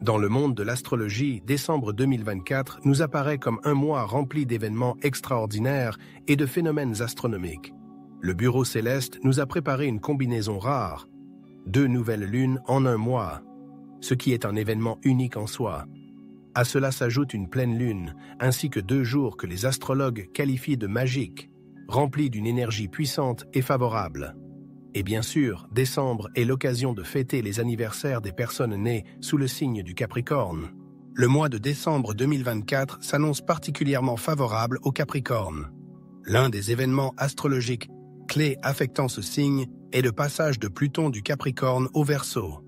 Dans le monde de l'astrologie, décembre 2024 nous apparaît comme un mois rempli d'événements extraordinaires et de phénomènes astronomiques. Le Bureau céleste nous a préparé une combinaison rare, 2 nouvelles lunes en un mois, ce qui est un événement unique en soi. À cela s'ajoute une pleine lune, ainsi que 2 jours que les astrologues qualifient de magiques, remplis d'une énergie puissante et favorable. Et bien sûr, décembre est l'occasion de fêter les anniversaires des personnes nées sous le signe du Capricorne. Le mois de décembre 2024 s'annonce particulièrement favorable au Capricorne. L'un des événements astrologiques clés affectant ce signe est le passage de Pluton du Capricorne au Verseau.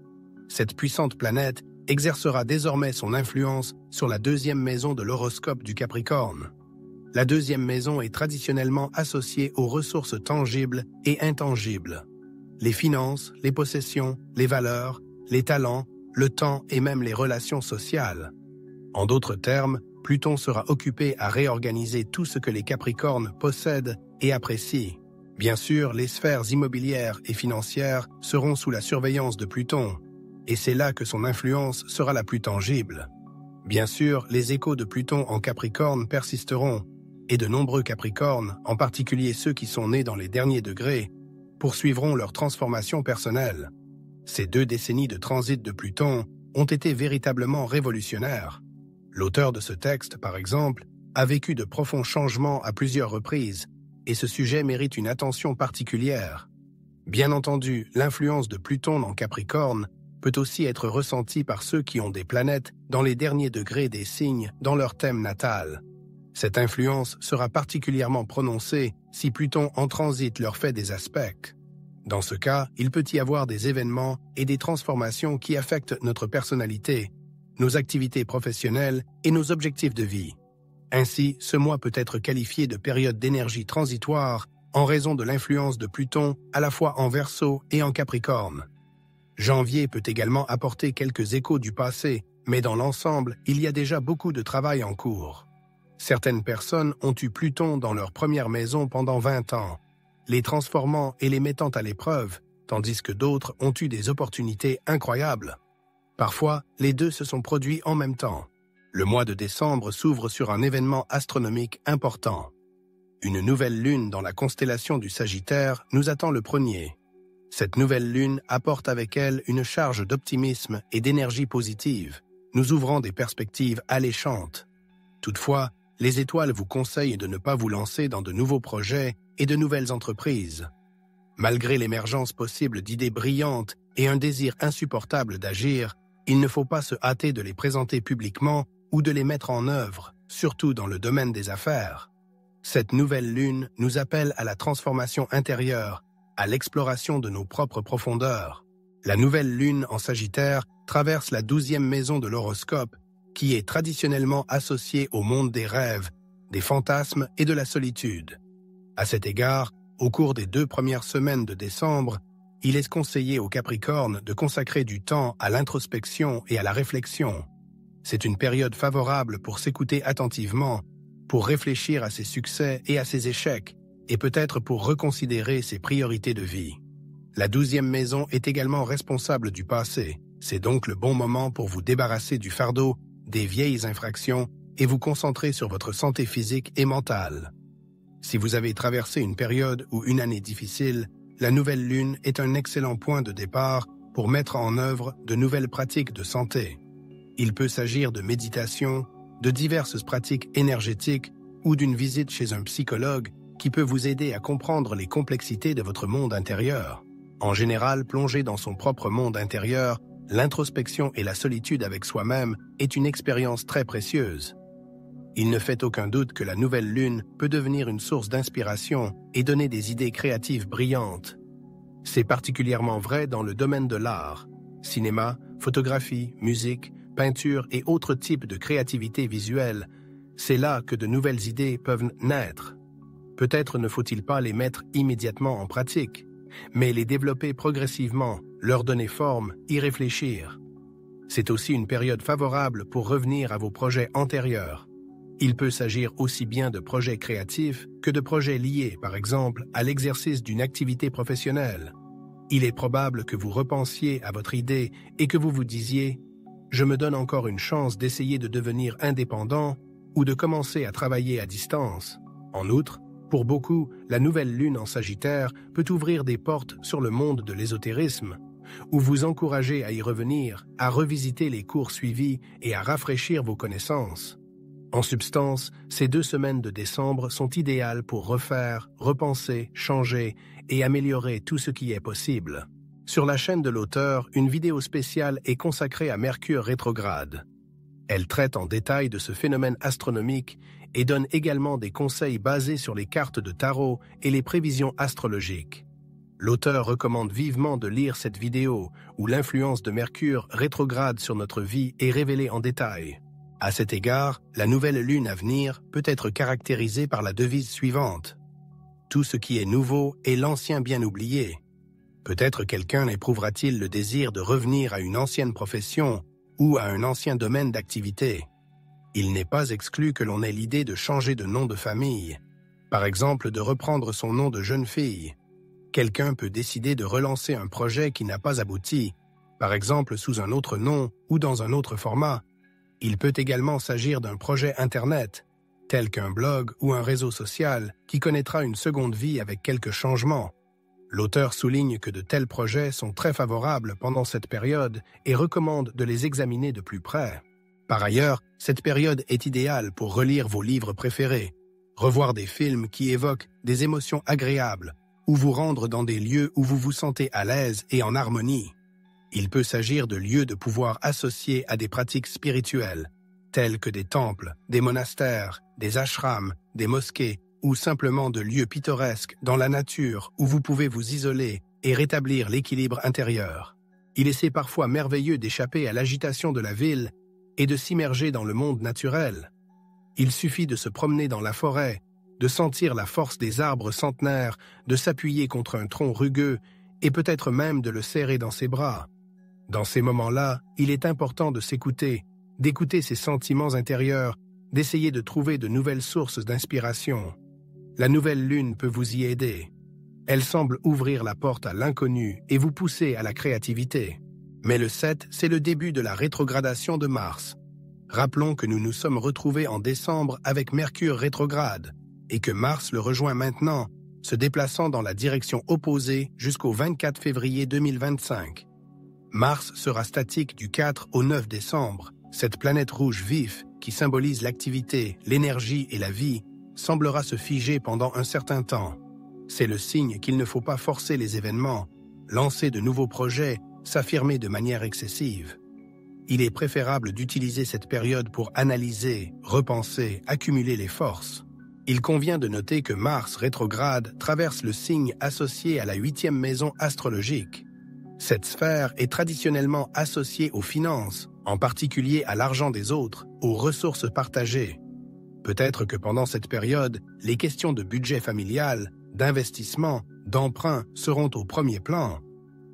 Cette puissante planète exercera désormais son influence sur la 2e maison de l'horoscope du Capricorne. La 2e maison est traditionnellement associée aux ressources tangibles et intangibles. Les finances, les possessions, les valeurs, les talents, le temps et même les relations sociales. En d'autres termes, Pluton sera occupé à réorganiser tout ce que les Capricornes possèdent et apprécient. Bien sûr, les sphères immobilières et financières seront sous la surveillance de Pluton, et c'est là que son influence sera la plus tangible. Bien sûr, les échos de Pluton en Capricorne persisteront, et de nombreux Capricornes, en particulier ceux qui sont nés dans les derniers degrés, poursuivront leur transformation personnelle. Ces 2 décennies de transit de Pluton ont été véritablement révolutionnaires. L'auteur de ce texte, par exemple, a vécu de profonds changements à plusieurs reprises, et ce sujet mérite une attention particulière. Bien entendu, l'influence de Pluton en Capricorne peut aussi être ressentie par ceux qui ont des planètes dans les derniers degrés des signes dans leur thème natal. Cette influence sera particulièrement prononcée si Pluton en transit leur fait des aspects. Dans ce cas, il peut y avoir des événements et des transformations qui affectent notre personnalité, nos activités professionnelles et nos objectifs de vie. Ainsi, ce mois peut être qualifié de période d'énergie transitoire en raison de l'influence de Pluton à la fois en Verseau et en Capricorne. Janvier peut également apporter quelques échos du passé, mais dans l'ensemble, il y a déjà beaucoup de travail en cours. Certaines personnes ont eu Pluton dans leur première maison pendant 20 ans, les transformant et les mettant à l'épreuve, tandis que d'autres ont eu des opportunités incroyables. Parfois, les 2 se sont produits en même temps. Le mois de décembre s'ouvre sur un événement astronomique important. Une nouvelle lune dans la constellation du Sagittaire nous attend le 1er. Cette nouvelle lune apporte avec elle une charge d'optimisme et d'énergie positive, nous ouvrant des perspectives alléchantes. Toutefois, les étoiles vous conseillent de ne pas vous lancer dans de nouveaux projets et de nouvelles entreprises. Malgré l'émergence possible d'idées brillantes et un désir insupportable d'agir, il ne faut pas se hâter de les présenter publiquement ou de les mettre en œuvre, surtout dans le domaine des affaires. Cette nouvelle lune nous appelle à la transformation intérieure, à l'exploration de nos propres profondeurs. La nouvelle lune en Sagittaire traverse la 12e maison de l'horoscope, qui est traditionnellement associée au monde des rêves, des fantasmes et de la solitude. À cet égard, au cours des 2 premières semaines de décembre, il est conseillé aux Capricornes de consacrer du temps à l'introspection et à la réflexion. C'est une période favorable pour s'écouter attentivement, pour réfléchir à ses succès et à ses échecs, et peut-être pour reconsidérer ses priorités de vie. La 12e maison est également responsable du passé. C'est donc le bon moment pour vous débarrasser du fardeau des vieilles infractions et vous concentrer sur votre santé physique et mentale. Si vous avez traversé une période ou une année difficile, la nouvelle lune est un excellent point de départ pour mettre en œuvre de nouvelles pratiques de santé. Il peut s'agir de méditation, de diverses pratiques énergétiques ou d'une visite chez un psychologue qui peut vous aider à comprendre les complexités de votre monde intérieur. En général, plongé dans son propre monde intérieur, l'introspection et la solitude avec soi-même est une expérience très précieuse. Il ne fait aucun doute que la nouvelle lune peut devenir une source d'inspiration et donner des idées créatives brillantes. C'est particulièrement vrai dans le domaine de l'art, cinéma, photographie, musique, peinture et autres types de créativité visuelle. C'est là que de nouvelles idées peuvent naître. Peut-être ne faut-il pas les mettre immédiatement en pratique, mais les développer progressivement, leur donner forme, y réfléchir. C'est aussi une période favorable pour revenir à vos projets antérieurs. Il peut s'agir aussi bien de projets créatifs que de projets liés, par exemple, à l'exercice d'une activité professionnelle. Il est probable que vous repensiez à votre idée et que vous vous disiez « je me donne encore une chance d'essayer de devenir indépendant ou de commencer à travailler à distance. En outre, pour beaucoup, la nouvelle lune en Sagittaire peut ouvrir des portes sur le monde de l'ésotérisme, ou vous encourager à y revenir, à revisiter les cours suivis et à rafraîchir vos connaissances. En substance, ces 2 semaines de décembre sont idéales pour refaire, repenser, changer et améliorer tout ce qui est possible. Sur la chaîne de l'auteur, une vidéo spéciale est consacrée à Mercure rétrograde. Elle traite en détail de ce phénomène astronomique et donne également des conseils basés sur les cartes de tarot et les prévisions astrologiques. L'auteur recommande vivement de lire cette vidéo où l'influence de Mercure rétrograde sur notre vie est révélée en détail. À cet égard, la nouvelle lune à venir peut être caractérisée par la devise suivante. Tout ce qui est nouveau est l'ancien bien oublié. Peut-être quelqu'un éprouvera-t-il le désir de revenir à une ancienne profession ou à un ancien domaine d'activité. Il n'est pas exclu que l'on ait l'idée de changer de nom de famille, par exemple de reprendre son nom de jeune fille. Quelqu'un peut décider de relancer un projet qui n'a pas abouti, par exemple sous un autre nom ou dans un autre format. Il peut également s'agir d'un projet Internet, tel qu'un blog ou un réseau social, qui connaîtra une seconde vie avec quelques changements. L'auteur souligne que de tels projets sont très favorables pendant cette période et recommande de les examiner de plus près. Par ailleurs, cette période est idéale pour relire vos livres préférés, revoir des films qui évoquent des émotions agréables, ou vous rendre dans des lieux où vous vous sentez à l'aise et en harmonie. Il peut s'agir de lieux de pouvoir associés à des pratiques spirituelles, tels que des temples, des monastères, des ashrams, des mosquées, ou simplement de lieux pittoresques dans la nature où vous pouvez vous isoler et rétablir l'équilibre intérieur. Il essaie parfois merveilleux d'échapper à l'agitation de la ville et de s'immerger dans le monde naturel. Il suffit de se promener dans la forêt, de sentir la force des arbres centenaires, de s'appuyer contre un tronc rugueux et peut-être même de le serrer dans ses bras. Dans ces moments-là, il est important de s'écouter, d'écouter ses sentiments intérieurs, d'essayer de trouver de nouvelles sources d'inspiration. La nouvelle lune peut vous y aider. Elle semble ouvrir la porte à l'inconnu et vous pousser à la créativité. Mais le 7, c'est le début de la rétrogradation de Mars. Rappelons que nous nous sommes retrouvés en décembre avec Mercure rétrograde et que Mars le rejoint maintenant, se déplaçant dans la direction opposée jusqu'au 24 février 2025. Mars sera statique du 4 au 9 décembre. Cette planète rouge vif, qui symbolise l'activité, l'énergie et la vie, semblera se figer pendant un certain temps. C'est le signe qu'il ne faut pas forcer les événements, lancer de nouveaux projets, s'affirmer de manière excessive. Il est préférable d'utiliser cette période pour analyser, repenser, accumuler les forces. Il convient de noter que Mars rétrograde traverse le signe associé à la 8e maison astrologique. Cette sphère est traditionnellement associée aux finances, en particulier à l'argent des autres, aux ressources partagées. Peut-être que pendant cette période, les questions de budget familial, d'investissement, d'emprunt seront au premier plan.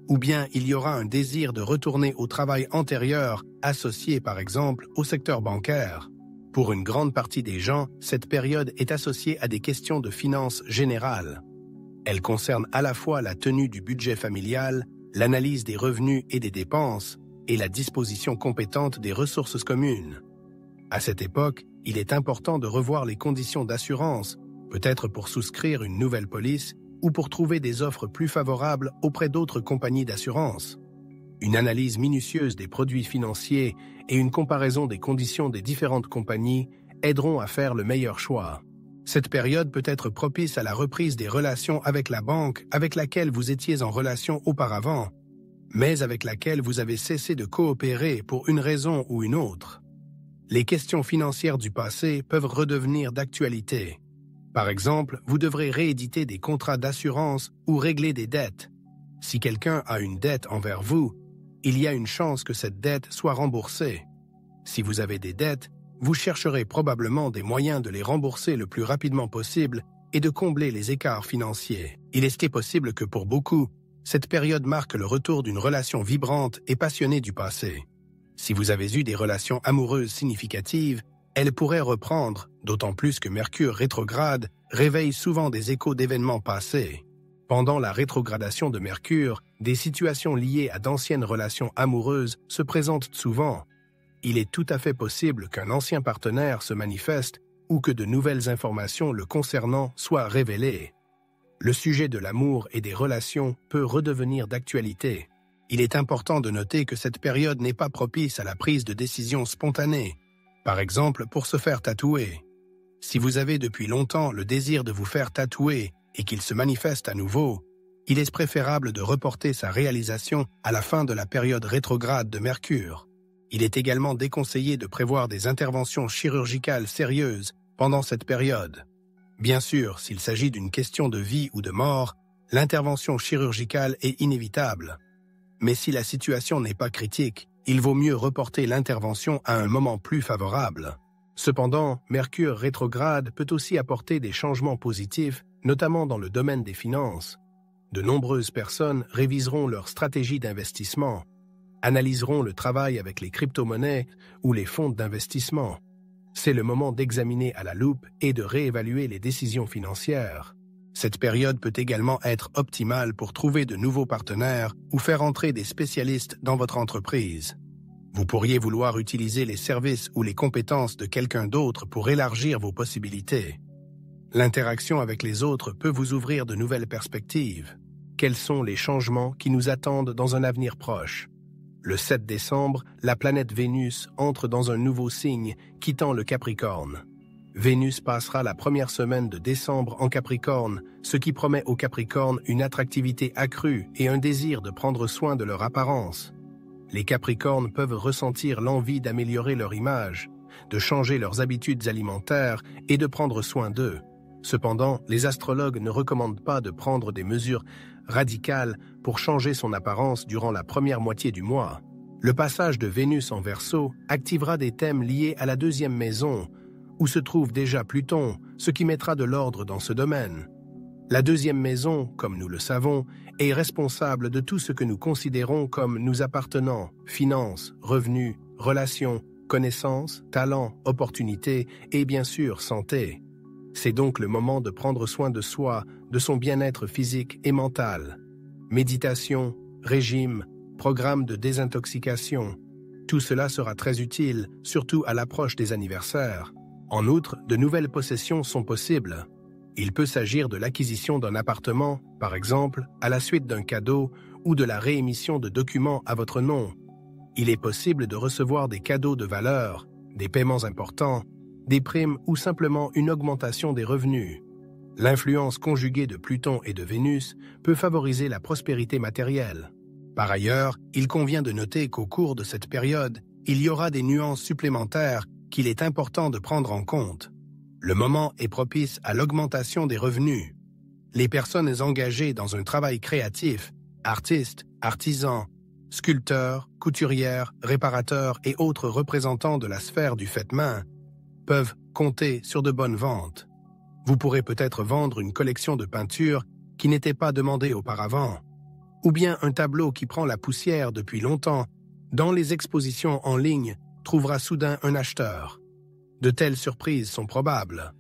Ou bien il y aura un désir de retourner au travail antérieur, associé par exemple au secteur bancaire. Pour une grande partie des gens, cette période est associée à des questions de finances générales. Elle concerne à la fois la tenue du budget familial, l'analyse des revenus et des dépenses, et la disposition compétente des ressources communes. À cette époque, il est important de revoir les conditions d'assurance, peut-être pour souscrire une nouvelle police ou pour trouver des offres plus favorables auprès d'autres compagnies d'assurance. Une analyse minutieuse des produits financiers et une comparaison des conditions des différentes compagnies aideront à faire le meilleur choix. Cette période peut être propice à la reprise des relations avec la banque avec laquelle vous étiez en relation auparavant, mais avec laquelle vous avez cessé de coopérer pour une raison ou une autre. Les questions financières du passé peuvent redevenir d'actualité. Par exemple, vous devrez rééditer des contrats d'assurance ou régler des dettes. Si quelqu'un a une dette envers vous, il y a une chance que cette dette soit remboursée. Si vous avez des dettes, vous chercherez probablement des moyens de les rembourser le plus rapidement possible et de combler les écarts financiers. Il est possible que pour beaucoup, cette période marque le retour d'une relation vibrante et passionnée du passé. Si vous avez eu des relations amoureuses significatives, elles pourraient reprendre, d'autant plus que Mercure rétrograde réveille souvent des échos d'événements passés. Pendant la rétrogradation de Mercure, des situations liées à d'anciennes relations amoureuses se présentent souvent. il est tout à fait possible qu'un ancien partenaire se manifeste ou que de nouvelles informations le concernant soient révélées. Le sujet de l'amour et des relations peut redevenir d'actualité. Il est important de noter que cette période n'est pas propice à la prise de décisions spontanées, par exemple pour se faire tatouer. Si vous avez depuis longtemps le désir de vous faire tatouer et qu'il se manifeste à nouveau, il est préférable de reporter sa réalisation à la fin de la période rétrograde de Mercure. Il est également déconseillé de prévoir des interventions chirurgicales sérieuses pendant cette période. Bien sûr, s'il s'agit d'une question de vie ou de mort, l'intervention chirurgicale est inévitable. Mais si la situation n'est pas critique, il vaut mieux reporter l'intervention à un moment plus favorable. Cependant, Mercure rétrograde peut aussi apporter des changements positifs, notamment dans le domaine des finances. De nombreuses personnes réviseront leur stratégie d'investissement, analyseront le travail avec les crypto-monnaies ou les fonds d'investissement. C'est le moment d'examiner à la loupe et de réévaluer les décisions financières. Cette période peut également être optimale pour trouver de nouveaux partenaires ou faire entrer des spécialistes dans votre entreprise. Vous pourriez vouloir utiliser les services ou les compétences de quelqu'un d'autre pour élargir vos possibilités. L'interaction avec les autres peut vous ouvrir de nouvelles perspectives. Quels sont les changements qui nous attendent dans un avenir proche? Le 7 décembre, la planète Vénus entre dans un nouveau signe, quittant le Capricorne. Vénus passera la première semaine de décembre en Capricorne, ce qui promet aux Capricornes une attractivité accrue et un désir de prendre soin de leur apparence. Les Capricornes peuvent ressentir l'envie d'améliorer leur image, de changer leurs habitudes alimentaires et de prendre soin d'eux. Cependant, les astrologues ne recommandent pas de prendre des mesures radicales pour changer son apparence durant la première moitié du mois. Le passage de Vénus en Verseau activera des thèmes liés à la deuxième maison, où se trouve déjà Pluton, ce qui mettra de l'ordre dans ce domaine. La deuxième maison, comme nous le savons, est responsable de tout ce que nous considérons comme nous appartenant: finances, revenus, relations, connaissances, talents, opportunités et bien sûr santé. C'est donc le moment de prendre soin de soi, de son bien-être physique et mental. Méditation, régime, programme de désintoxication, tout cela sera très utile, surtout à l'approche des anniversaires. En outre, de nouvelles possessions sont possibles. Il peut s'agir de l'acquisition d'un appartement, par exemple, à la suite d'un cadeau ou de la réémission de documents à votre nom. Il est possible de recevoir des cadeaux de valeur, des paiements importants, des primes ou simplement une augmentation des revenus. L'influence conjuguée de Pluton et de Vénus peut favoriser la prospérité matérielle. Par ailleurs, il convient de noter qu'au cours de cette période, il y aura des nuances supplémentaires qu'il est important de prendre en compte. Le moment est propice à l'augmentation des revenus. Les personnes engagées dans un travail créatif, artistes, artisans, sculpteurs, couturières, réparateurs et autres représentants de la sphère du fait-main, peuvent compter sur de bonnes ventes. Vous pourrez peut-être vendre une collection de peintures qui n'était pas demandée auparavant, ou bien un tableau qui prend la poussière depuis longtemps, dans les expositions en ligne, trouvera soudain un acheteur. De telles surprises sont probables.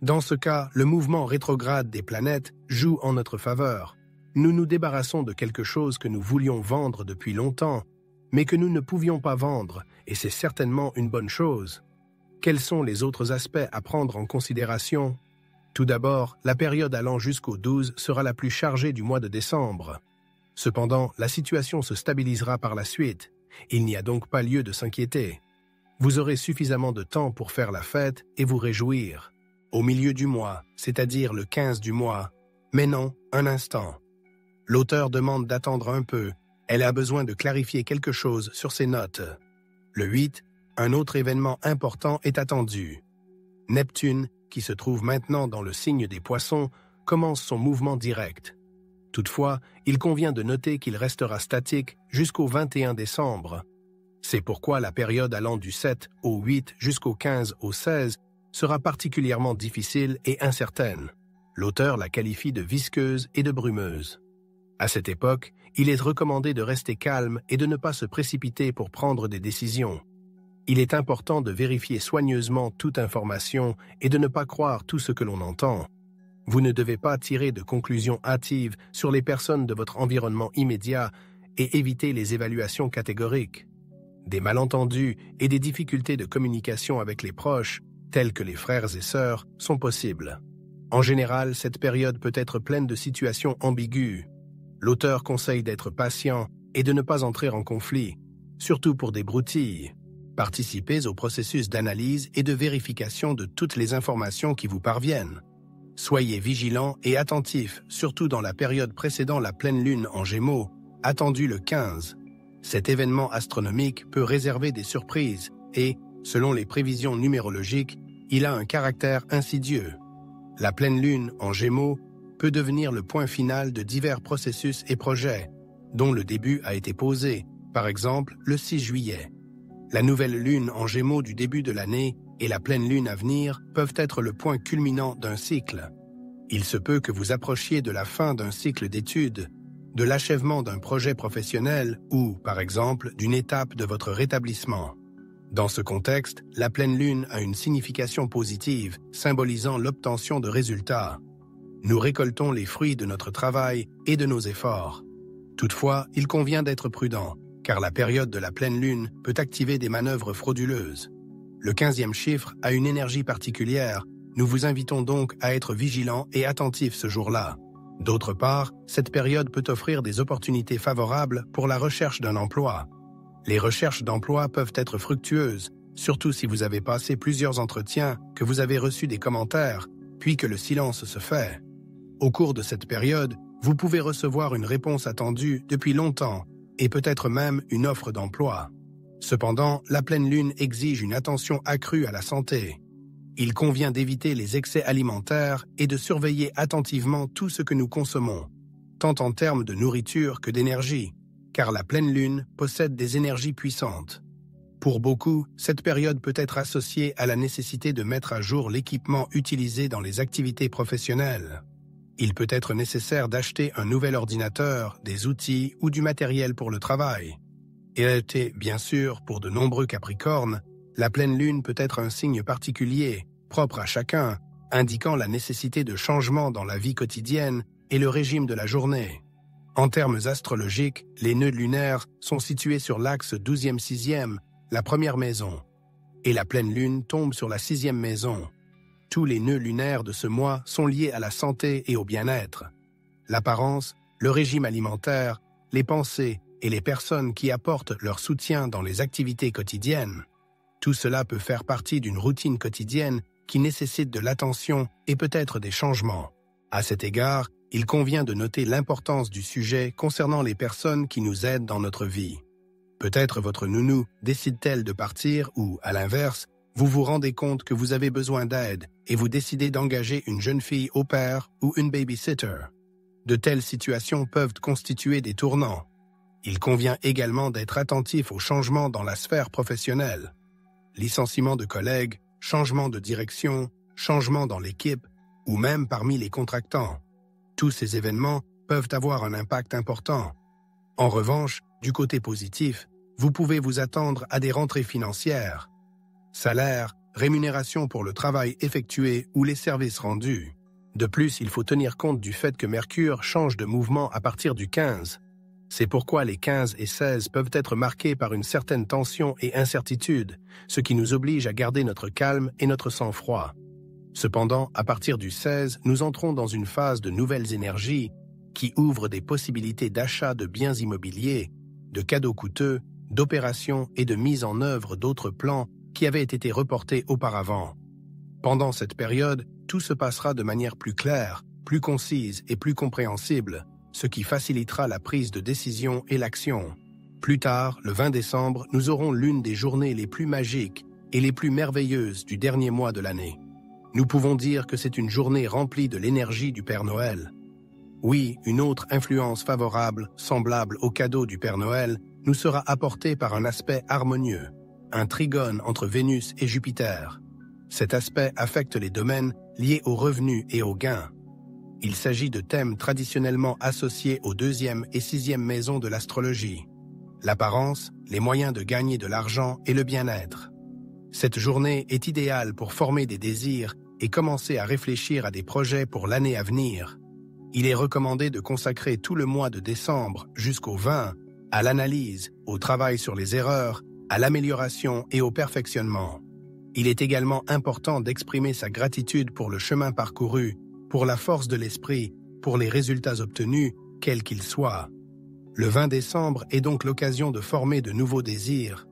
Dans ce cas, le mouvement rétrograde des planètes joue en notre faveur. Nous nous débarrassons de quelque chose que nous voulions vendre depuis longtemps, mais que nous ne pouvions pas vendre, et c'est certainement une bonne chose. Quels sont les autres aspects à prendre en considération? Tout d'abord, la période allant jusqu'au 12 sera la plus chargée du mois de décembre. Cependant, la situation se stabilisera par la suite. Il n'y a donc pas lieu de s'inquiéter. Vous aurez suffisamment de temps pour faire la fête et vous réjouir. Au milieu du mois, c'est-à-dire le 15 du mois. Mais non, un instant. L'auteur demande d'attendre un peu. Elle a besoin de clarifier quelque chose sur ses notes. Le 8, un autre événement important est attendu. Neptune, qui se trouve maintenant dans le signe des Poissons, commence son mouvement direct. Toutefois, il convient de noter qu'il restera statique jusqu'au 21 décembre. C'est pourquoi la période allant du 7 au 8 jusqu'au 15 au 16 sera particulièrement difficile et incertaine. L'auteur la qualifie de visqueuse et de brumeuse. À cette époque, il est recommandé de rester calme et de ne pas se précipiter pour prendre des décisions. Il est important de vérifier soigneusement toute information et de ne pas croire tout ce que l'on entend. Vous ne devez pas tirer de conclusions hâtives sur les personnes de votre environnement immédiat et éviter les évaluations catégoriques. des malentendus et des difficultés de communication avec les proches, tels que les frères et sœurs, sont possibles. En général, cette période peut être pleine de situations ambiguës. L'auteur conseille d'être patient et de ne pas entrer en conflit, surtout pour des broutilles. Participez au processus d'analyse et de vérification de toutes les informations qui vous parviennent. Soyez vigilants et attentifs, surtout dans la période précédant la pleine lune en Gémeaux, attendue le 15. Cet événement astronomique peut réserver des surprises et, selon les prévisions numérologiques, il a un caractère insidieux. La pleine lune en Gémeaux peut devenir le point final de divers processus et projets, dont le début a été posé, par exemple le 6 juillet. La nouvelle lune en Gémeaux du début de l'année et la pleine lune à venir peuvent être le point culminant d'un cycle. Il se peut que vous approchiez de la fin d'un cycle d'études, de l'achèvement d'un projet professionnel ou, par exemple, d'une étape de votre rétablissement. Dans ce contexte, la pleine lune a une signification positive, symbolisant l'obtention de résultats. Nous récoltons les fruits de notre travail et de nos efforts. Toutefois, il convient d'être prudent, car la période de la pleine lune peut activer des manœuvres frauduleuses. Le 15e chiffre a une énergie particulière, nous vous invitons donc à être vigilants et attentifs ce jour-là. D'autre part, cette période peut offrir des opportunités favorables pour la recherche d'un emploi. Les recherches d'emploi peuvent être fructueuses, surtout si vous avez passé plusieurs entretiens, que vous avez reçu des commentaires, puis que le silence se fait. Au cours de cette période, vous pouvez recevoir une réponse attendue depuis longtemps, et peut-être même une offre d'emploi. Cependant, la pleine lune exige une attention accrue à la santé. Il convient d'éviter les excès alimentaires et de surveiller attentivement tout ce que nous consommons, tant en termes de nourriture que d'énergie, car la pleine lune possède des énergies puissantes. Pour beaucoup, cette période peut être associée à la nécessité de mettre à jour l'équipement utilisé dans les activités professionnelles. Il peut être nécessaire d'acheter un nouvel ordinateur, des outils ou du matériel pour le travail. Et bien sûr, pour de nombreux Capricornes, la pleine lune peut être un signe particulier, propre à chacun, indiquant la nécessité de changement dans la vie quotidienne et le régime de la journée. En termes astrologiques, les nœuds lunaires sont situés sur l'axe 12e-6e, la première maison, et la pleine lune tombe sur la 6e maison. Tous les nœuds lunaires de ce mois sont liés à la santé et au bien-être. L'apparence, le régime alimentaire, les pensées et les personnes qui apportent leur soutien dans les activités quotidiennes. Tout cela peut faire partie d'une routine quotidienne qui nécessite de l'attention et peut-être des changements. À cet égard, il convient de noter l'importance du sujet concernant les personnes qui nous aident dans notre vie. Peut-être votre nounou décide-t-elle de partir ou, à l'inverse, vous vous rendez compte que vous avez besoin d'aide et vous décidez d'engager une jeune fille au pair ou une babysitter. De telles situations peuvent constituer des tournants. Il convient également d'être attentif aux changements dans la sphère professionnelle. Licenciement de collègues, changement de direction, changement dans l'équipe ou même parmi les contractants. Tous ces événements peuvent avoir un impact important. En revanche, du côté positif, vous pouvez vous attendre à des rentrées financières. Salaire, rémunération pour le travail effectué ou les services rendus. De plus, il faut tenir compte du fait que Mercure change de mouvement à partir du 15. C'est pourquoi les 15 et 16 peuvent être marqués par une certaine tension et incertitude, ce qui nous oblige à garder notre calme et notre sang-froid. Cependant, à partir du 16, nous entrons dans une phase de nouvelles énergies qui ouvre des possibilités d'achat de biens immobiliers, de cadeaux coûteux, d'opérations et de mise en œuvre d'autres plans qui avaient été reportés auparavant. Pendant cette période, tout se passera de manière plus claire, plus concise et plus compréhensible, ce qui facilitera la prise de décision et l'action. Plus tard, le 20 décembre, nous aurons l'une des journées les plus magiques et les plus merveilleuses du dernier mois de l'année. Nous pouvons dire que c'est une journée remplie de l'énergie du Père Noël. Oui, une autre influence favorable, semblable au cadeau du Père Noël, nous sera apportée par un aspect harmonieux, un trigone entre Vénus et Jupiter. Cet aspect affecte les domaines liés aux revenus et aux gains. Il s'agit de thèmes traditionnellement associés aux 2e et 6e maisons de l'astrologie. L'apparence, les moyens de gagner de l'argent et le bien-être. Cette journée est idéale pour former des désirs et commencer à réfléchir à des projets pour l'année à venir. Il est recommandé de consacrer tout le mois de décembre jusqu'au 20 à l'analyse, au travail sur les erreurs à l'amélioration et au perfectionnement. Il est également important d'exprimer sa gratitude pour le chemin parcouru, pour la force de l'esprit, pour les résultats obtenus, quels qu'ils soient. Le 20 décembre est donc l'occasion de former de nouveaux désirs.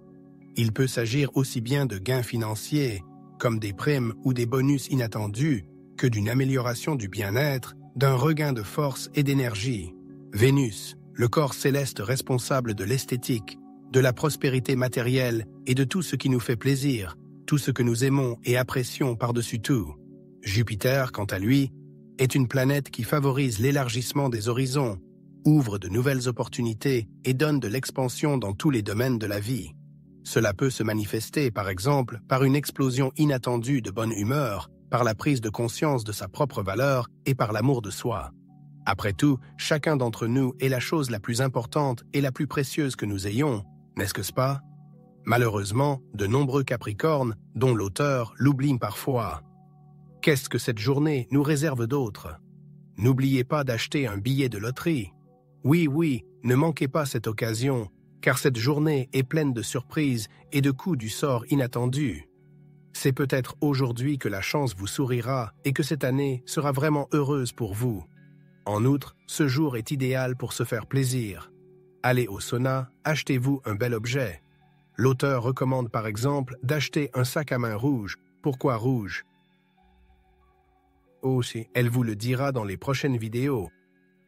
Il peut s'agir aussi bien de gains financiers, comme des primes ou des bonus inattendus, que d'une amélioration du bien-être, d'un regain de force et d'énergie. Vénus, le corps céleste responsable de l'esthétique, de la prospérité matérielle et de tout ce qui nous fait plaisir, tout ce que nous aimons et apprécions par-dessus tout. Jupiter, quant à lui, est une planète qui favorise l'élargissement des horizons, ouvre de nouvelles opportunités et donne de l'expansion dans tous les domaines de la vie. Cela peut se manifester, par exemple, par une explosion inattendue de bonne humeur, par la prise de conscience de sa propre valeur et par l'amour de soi. Après tout, chacun d'entre nous est la chose la plus importante et la plus précieuse que nous ayons, n'est-ce pas? Malheureusement, de nombreux Capricornes, dont l'auteur, l'oublient parfois. Qu'est-ce que cette journée nous réserve d'autre? N'oubliez pas d'acheter un billet de loterie. Oui, ne manquez pas cette occasion, car cette journée est pleine de surprises et de coups du sort inattendus. C'est peut-être aujourd'hui que la chance vous sourira et que cette année sera vraiment heureuse pour vous. En outre, ce jour est idéal pour se faire plaisir. Allez au sauna, achetez-vous un bel objet. L'auteur recommande par exemple d'acheter un sac à main rouge. Pourquoi rouge? Aussi, elle vous le dira dans les prochaines vidéos.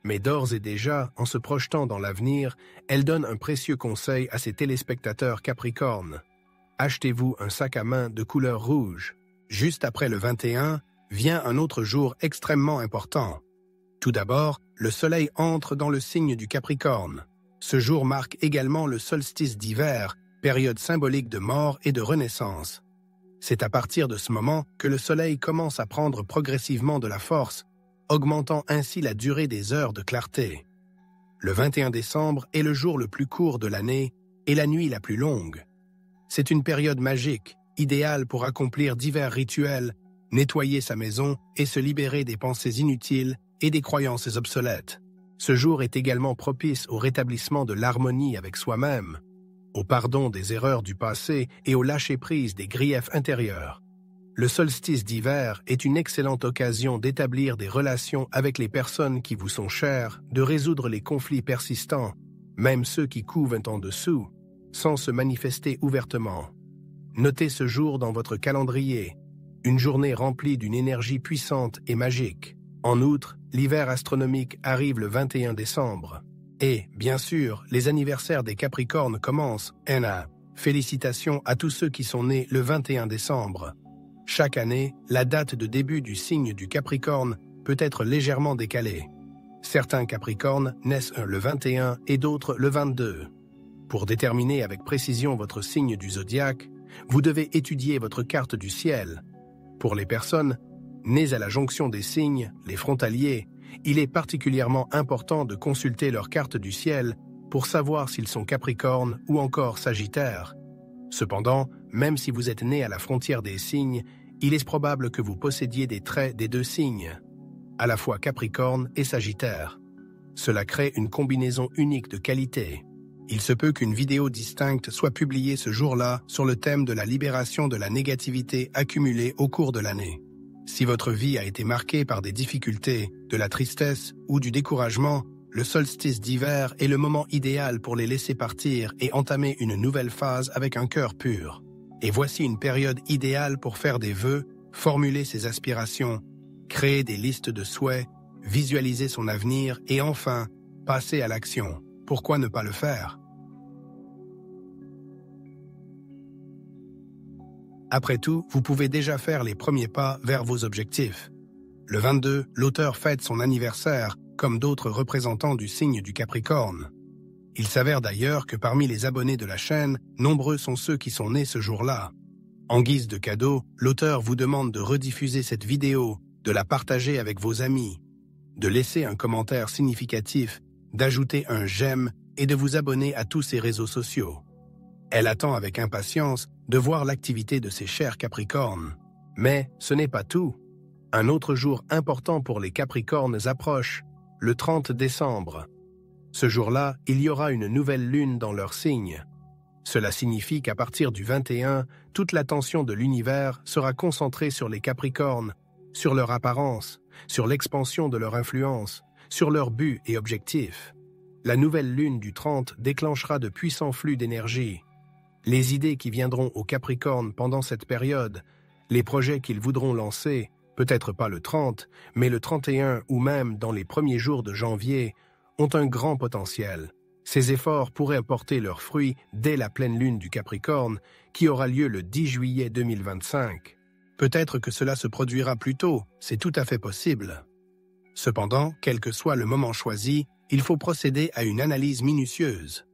Mais d'ores et déjà, en se projetant dans l'avenir, elle donne un précieux conseil à ses téléspectateurs Capricornes. Achetez-vous un sac à main de couleur rouge. Juste après le 21, vient un autre jour extrêmement important. Tout d'abord, le Soleil entre dans le signe du Capricorne. Ce jour marque également le solstice d'hiver, période symbolique de mort et de renaissance. C'est à partir de ce moment que le Soleil commence à prendre progressivement de la force, augmentant ainsi la durée des heures de clarté. Le 21 décembre est le jour le plus court de l'année et la nuit la plus longue. C'est une période magique, idéale pour accomplir divers rituels, nettoyer sa maison et se libérer des pensées inutiles et des croyances obsolètes. Ce jour est également propice au rétablissement de l'harmonie avec soi-même, au pardon des erreurs du passé et au lâcher-prise des griefs intérieurs. Le solstice d'hiver est une excellente occasion d'établir des relations avec les personnes qui vous sont chères, de résoudre les conflits persistants, même ceux qui couvent en dessous, sans se manifester ouvertement. Notez ce jour dans votre calendrier, une journée remplie d'une énergie puissante et magique. En outre, l'hiver astronomique arrive le 21 décembre. Et, bien sûr, les anniversaires des Capricornes commencent. Félicitations à tous ceux qui sont nés le 21 décembre. Chaque année, la date de début du signe du Capricorne peut être légèrement décalée. Certains Capricornes naissent le 21 et d'autres le 22. Pour déterminer avec précision votre signe du zodiaque, vous devez étudier votre carte du ciel. Pour les personnes nées à la jonction des signes, les frontaliers, il est particulièrement important de consulter leur carte du ciel pour savoir s'ils sont Capricorne ou encore Sagittaire. Cependant, même si vous êtes né à la frontière des signes, il est probable que vous possédiez des traits des deux signes, à la fois Capricorne et Sagittaire. Cela crée une combinaison unique de qualités. Il se peut qu'une vidéo distincte soit publiée ce jour-là sur le thème de la libération de la négativité accumulée au cours de l'année. Si votre vie a été marquée par des difficultés, de la tristesse ou du découragement, le solstice d'hiver est le moment idéal pour les laisser partir et entamer une nouvelle phase avec un cœur pur. Et voici une période idéale pour faire des vœux, formuler ses aspirations, créer des listes de souhaits, visualiser son avenir et enfin, passer à l'action. Pourquoi ne pas le faire? Après tout, vous pouvez déjà faire les premiers pas vers vos objectifs. Le 22, l'auteur fête son anniversaire, comme d'autres représentants du signe du Capricorne. Il s'avère d'ailleurs que parmi les abonnés de la chaîne, nombreux sont ceux qui sont nés ce jour-là. En guise de cadeau, l'auteur vous demande de rediffuser cette vidéo, de la partager avec vos amis, de laisser un commentaire significatif, d'ajouter un j'aime et de vous abonner à tous ses réseaux sociaux. Elle attend avec impatience de voir l'activité de ses chers Capricornes. Mais ce n'est pas tout. Un autre jour important pour les Capricornes approche, le 30 décembre. Ce jour-là, il y aura une nouvelle lune dans leur signe. Cela signifie qu'à partir du 21, toute l'attention de l'univers sera concentrée sur les Capricornes, sur leur apparence, sur l'expansion de leur influence, sur leurs buts et objectifs. La nouvelle lune du 30 déclenchera de puissants flux d'énergie. Les idées qui viendront aux Capricornes pendant cette période, les projets qu'ils voudront lancer, peut-être pas le 30, mais le 31 ou même dans les premiers jours de janvier, ont un grand potentiel. Ces efforts pourraient apporter leurs fruits dès la pleine lune du Capricorne, qui aura lieu le 10 juillet 2025. Peut-être que cela se produira plus tôt, c'est tout à fait possible. Cependant, quel que soit le moment choisi, il faut procéder à une analyse minutieuse.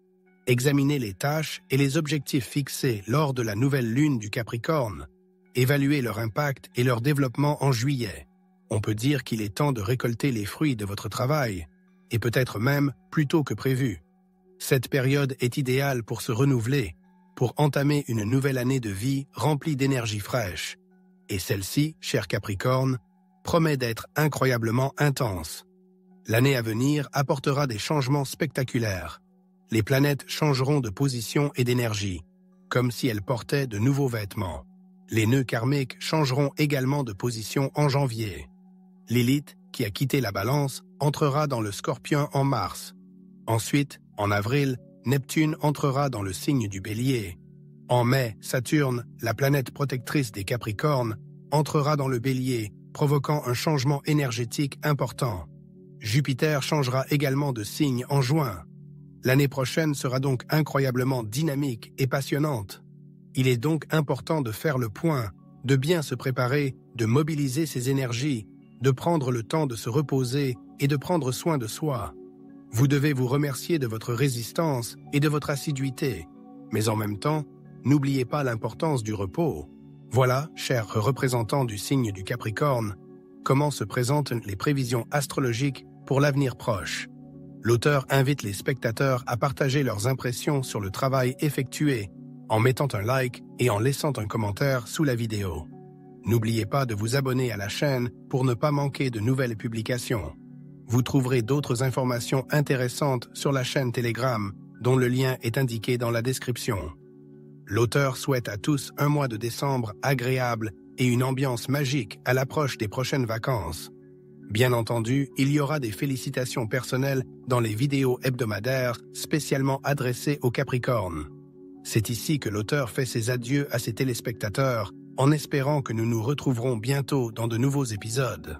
Examiner les tâches et les objectifs fixés lors de la nouvelle lune du Capricorne, évaluer leur impact et leur développement en juillet. On peut dire qu'il est temps de récolter les fruits de votre travail, et peut-être même plus tôt que prévu. Cette période est idéale pour se renouveler, pour entamer une nouvelle année de vie remplie d'énergie fraîche. Et celle-ci, cher Capricorne, promet d'être incroyablement intense. L'année à venir apportera des changements spectaculaires. Les planètes changeront de position et d'énergie, comme si elles portaient de nouveaux vêtements. Les nœuds karmiques changeront également de position en janvier. Lilith, qui a quitté la Balance, entrera dans le Scorpion en mars. Ensuite, en avril, Neptune entrera dans le signe du Bélier. En mai, Saturne, la planète protectrice des Capricornes, entrera dans le Bélier, provoquant un changement énergétique important. Jupiter changera également de signe en juin. L'année prochaine sera donc incroyablement dynamique et passionnante. Il est donc important de faire le point, de bien se préparer, de mobiliser ses énergies, de prendre le temps de se reposer et de prendre soin de soi. Vous devez vous remercier de votre résistance et de votre assiduité, mais en même temps, n'oubliez pas l'importance du repos. Voilà, chers représentants du signe du Capricorne, comment se présentent les prévisions astrologiques pour l'avenir proche. L'auteur invite les spectateurs à partager leurs impressions sur le travail effectué en mettant un like et en laissant un commentaire sous la vidéo. N'oubliez pas de vous abonner à la chaîne pour ne pas manquer de nouvelles publications. Vous trouverez d'autres informations intéressantes sur la chaîne Telegram, dont le lien est indiqué dans la description. L'auteur souhaite à tous un mois de décembre agréable et une ambiance magique à l'approche des prochaines vacances. Bien entendu, il y aura des félicitations personnelles dans les vidéos hebdomadaires spécialement adressées aux Capricornes. C'est ici que l'auteur fait ses adieux à ses téléspectateurs, en espérant que nous nous retrouverons bientôt dans de nouveaux épisodes.